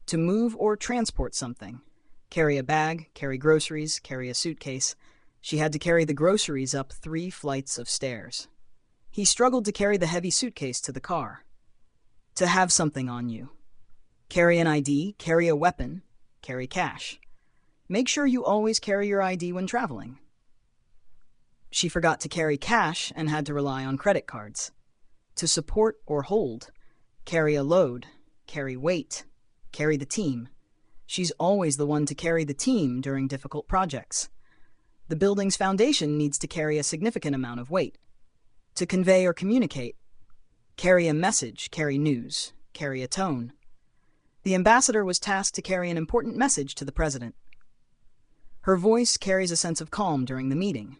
To move or transport something. Carry a bag, carry groceries, carry a suitcase. She had to carry the groceries up 3 flights of stairs. He struggled to carry the heavy suitcase to the car. To have something on you. Carry an ID, carry a weapon, carry cash. Make sure you always carry your ID when traveling. She forgot to carry cash and had to rely on credit cards. To support or hold. Carry a load, carry weight, carry the team. She's always the one to carry the team during difficult projects. The building's foundation needs to carry a significant amount of weight. To convey or communicate. Carry a message, carry news, carry a tone. The ambassador was tasked to carry an important message to the president. Her voice carries a sense of calm during the meeting.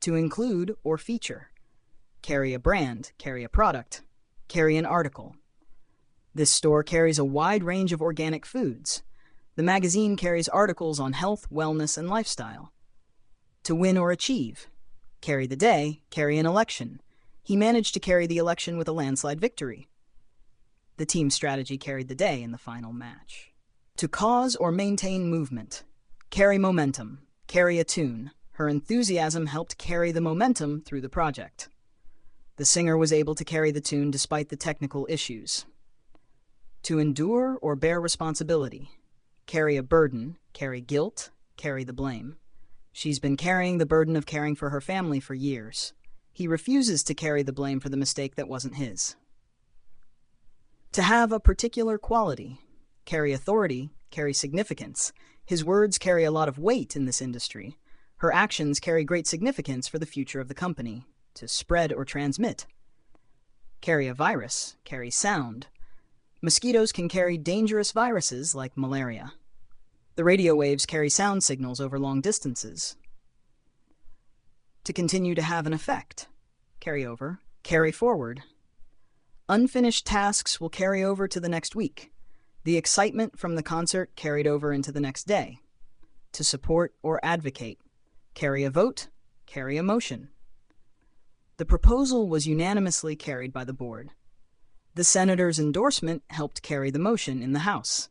To include or feature. Carry a brand, carry a product, carry an article. This store carries a wide range of organic foods. The magazine carries articles on health, wellness, and lifestyle. To win or achieve. Carry the day, carry an election. He managed to carry the election with a landslide victory. The team strategy carried the day in the final match. To cause or maintain movement. Carry momentum, carry a tune. Her enthusiasm helped carry the momentum through the project. The singer was able to carry the tune despite the technical issues. To endure or bear responsibility. Carry a burden, carry guilt, carry the blame. She's been carrying the burden of caring for her family for years. He refuses to carry the blame for the mistake that wasn't his. To have a particular quality. Carry authority, carry significance. His words carry a lot of weight in this industry. Her actions carry great significance for the future of the company. To spread or transmit. Carry a virus, carry sound. Mosquitoes can carry dangerous viruses like malaria. The radio waves carry sound signals over long distances. To continue to have an effect. Carry over, carry forward. Unfinished tasks will carry over to the next week. The excitement from the concert carried over into the next day. To support or advocate. Carry a vote, carry a motion. The proposal was unanimously carried by the board. The senator's endorsement helped carry the motion in the House.